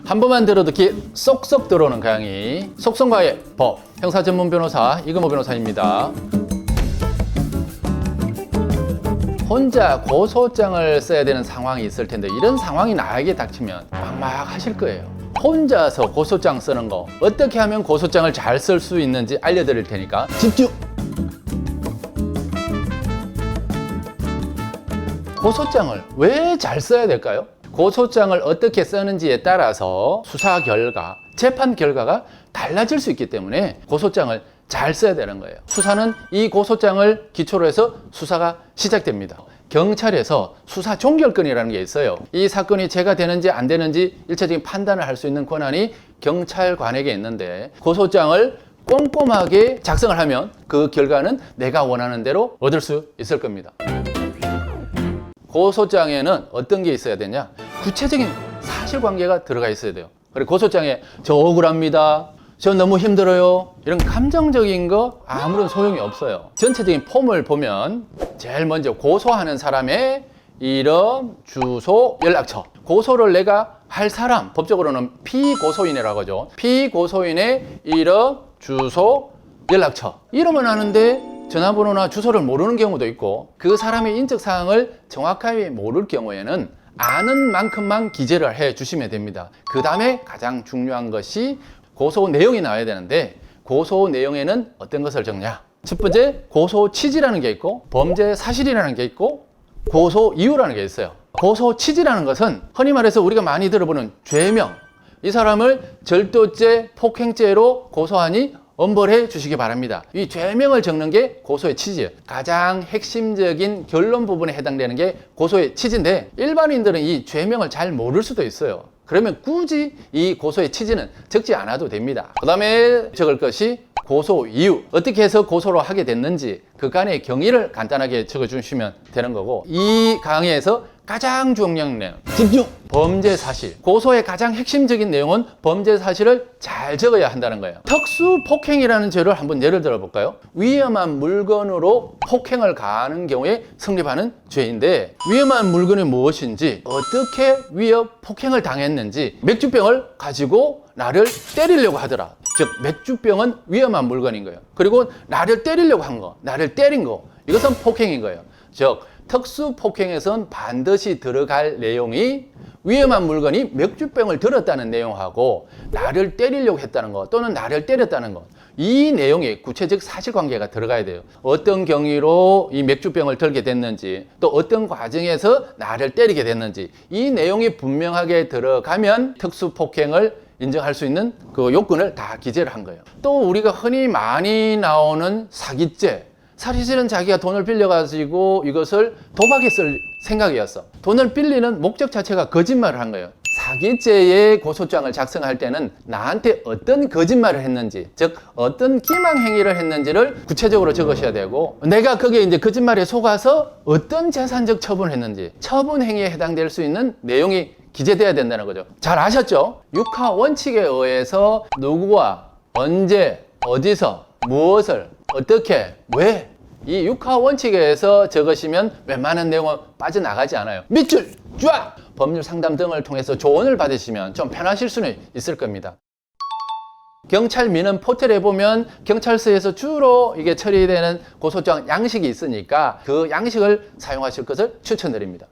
한 번만 들어도 귀에 쏙쏙 들어오는 강의, 속성과의 법, 형사 전문 변호사 이금호 변호사입니다. 혼자 고소장을 써야 되는 상황이 있을 텐데 이런 상황이 나에게 닥치면 막막하실 거예요. 혼자서 고소장 쓰는 거 어떻게 하면 고소장을 잘 쓸 수 있는지 알려드릴 테니까 집중! 고소장을 왜 잘 써야 될까요? 고소장을 어떻게 쓰는지에 따라서 수사 결과, 재판 결과가 달라질 수 있기 때문에 고소장을 잘 써야 되는 거예요. 수사는 이 고소장을 기초로 해서 수사가 시작됩니다. 경찰에서 수사 종결권이라는 게 있어요. 이 사건이 제가 되는지 안 되는지 일차적인 판단을 할 수 있는 권한이 경찰관에게 있는데 고소장을 꼼꼼하게 작성을 하면 그 결과는 내가 원하는 대로 얻을 수 있을 겁니다. 고소장에는 어떤 게 있어야 되냐? 구체적인 사실관계가 들어가 있어야 돼요. 그리고 고소장에 저 억울합니다, 저 너무 힘들어요, 이런 감정적인 거 아무런 소용이 없어요. 전체적인 폼을 보면 제일 먼저 고소하는 사람의 이름, 주소, 연락처. 고소를 내가 할 사람, 법적으로는 피고소인이라고 하죠. 피고소인의 이름, 주소, 연락처. 이름은 아는데 전화번호나 주소를 모르는 경우도 있고, 그 사람의 인적사항을 정확하게 모를 경우에는 아는 만큼만 기재를 해 주시면 됩니다. 그 다음에 가장 중요한 것이 고소 내용이 나와야 되는데, 고소 내용에는 어떤 것을 적냐? 첫 번째, 고소 취지라는 게 있고, 범죄 사실이라는 게 있고, 고소 이유라는 게 있어요. 고소 취지라는 것은 흔히 말해서 우리가 많이 들어보는 죄명, 이 사람을 절도죄, 폭행죄로 고소하니 엄벌해 주시기 바랍니다. 이 죄명을 적는 게 고소의 취지예요. 가장 핵심적인 결론 부분에 해당되는 게 고소의 취지인데, 일반인들은 이 죄명을 잘 모를 수도 있어요. 그러면 굳이 이 고소의 취지는 적지 않아도 됩니다. 그 다음에 적을 것이 고소 이유, 어떻게 해서 고소를 하게 됐는지 그간의 경위를 간단하게 적어주시면 되는 거고, 이 강의에서 가장 중요한 내용, 집중! 범죄 사실. 고소의 가장 핵심적인 내용은 범죄 사실을 잘 적어야 한다는 거예요. 특수 폭행이라는 죄를 한번 예를 들어 볼까요? 위험한 물건으로 폭행을 가하는 경우에 성립하는 죄인데, 위험한 물건이 무엇인지, 어떻게 폭행을 당했는지, 맥주병을 가지고 나를 때리려고 하더라. 즉 맥주병은 위험한 물건인 거예요. 그리고 나를 때리려고 한 거, 나를 때린 거, 이것은 폭행인 거예요. 즉 특수폭행에선 반드시 들어갈 내용이 위험한 물건이 맥주병을 들었다는 내용하고 나를 때리려고 했다는 것, 또는 나를 때렸다는 것, 이 내용에 구체적 사실관계가 들어가야 돼요. 어떤 경위로 이 맥주병을 들게 됐는지, 또 어떤 과정에서 나를 때리게 됐는지, 이 내용이 분명하게 들어가면 특수폭행을 인정할 수 있는 그 요건을 다 기재를 한 거예요. 또 우리가 흔히 많이 나오는 사기죄, 사실은 자기가 돈을 빌려가지고 이것을 도박에 쓸 생각이었어. 돈을 빌리는 목적 자체가 거짓말을 한 거예요. 사기죄의 고소장을 작성할 때는 나한테 어떤 거짓말을 했는지, 즉 어떤 기망 행위를 했는지를 구체적으로 적으셔야 되고, 내가 거기에 이제 거짓말에 속아서 어떤 재산적 처분을 했는지, 처분 행위에 해당될 수 있는 내용이 기재돼야 된다는 거죠. 잘 아셨죠? 육하 원칙에 의해서 누구와 언제, 어디서, 무엇을, 어떻게, 왜, 이 육하 원칙에 의해서 적으시면 웬만한 내용은 빠져나가지 않아요. 밑줄 쫙! 법률 상담 등을 통해서 조언을 받으시면 좀 편하실 수는 있을 겁니다. 경찰 민원 포털에 보면 경찰서에서 주로 이게 처리되는 고소장 양식이 있으니까 그 양식을 사용하실 것을 추천드립니다.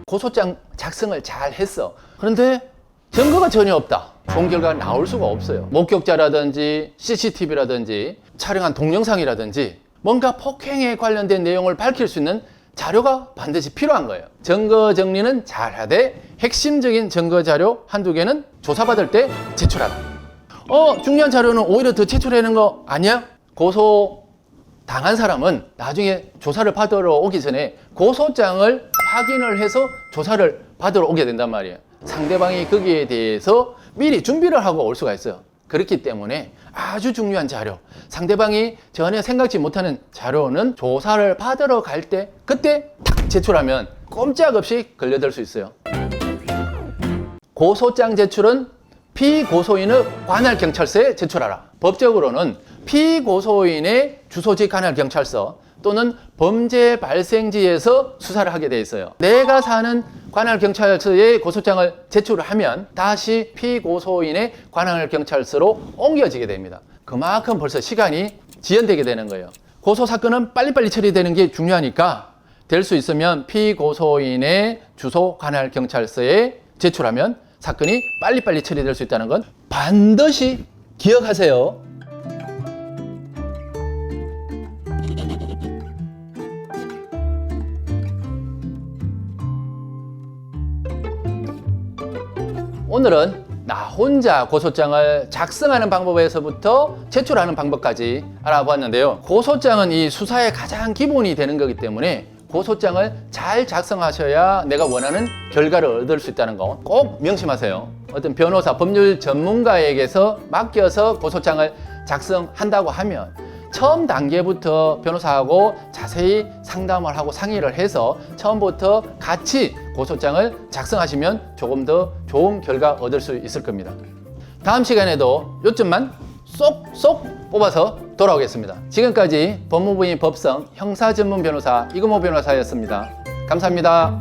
고소장 작성을 잘 했어. 그런데 증거가 전혀 없다. 좋은 결과가 나올 수가 없어요. 목격자라든지 CCTV라든지 촬영한 동영상이라든지 뭔가 폭행에 관련된 내용을 밝힐 수 있는 자료가 반드시 필요한 거예요. 증거 정리는 잘 하되 핵심적인 증거 자료 한두 개는 조사받을 때 제출하라. 중요한 자료는 오히려 더 제출하는 거 아니야? 고소 당한 사람은 나중에 조사를 받으러 오기 전에 고소장을 확인을 해서 조사를 받으러 오게 된단 말이에요. 상대방이 거기에 대해서 미리 준비를 하고 올 수가 있어요. 그렇기 때문에 아주 중요한 자료, 상대방이 전혀 생각지 못하는 자료는 조사를 받으러 갈 때 그때 탁 제출하면 꼼짝없이 걸려들 수 있어요. 고소장 제출은 피고소인의 관할 경찰서에 제출하라. 법적으로는 피고소인의 주소지 관할 경찰서 또는 범죄 발생지에서 수사를 하게 돼 있어요. 내가 사는 관할경찰서에 고소장을 제출을 하면 다시 피고소인의 관할경찰서로 옮겨지게 됩니다. 그만큼 벌써 시간이 지연되게 되는 거예요. 고소사건은 빨리빨리 처리되는 게 중요하니까 될 수 있으면 피고소인의 주소 관할경찰서에 제출하면 사건이 빨리빨리 처리될 수 있다는 건 반드시 기억하세요. 오늘은 나 혼자 고소장을 작성하는 방법에서부터 제출하는 방법까지 알아보았는데요. 고소장은 이 수사의 가장 기본이 되는 거기 때문에 고소장을 잘 작성하셔야 내가 원하는 결과를 얻을 수 있다는 거 꼭 명심하세요. 어떤 변호사, 법률 전문가에게서 맡겨서 고소장을 작성한다고 하면 처음 단계부터 변호사하고 자세히 상담을 하고 상의를 해서 처음부터 같이 고소장을 작성하시면 조금 더 좋은 결과 얻을 수 있을 겁니다. 다음 시간에도 요점만 쏙쏙 뽑아서 돌아오겠습니다. 지금까지 법무부인 법성 형사전문 변호사 이금호 변호사였습니다. 감사합니다.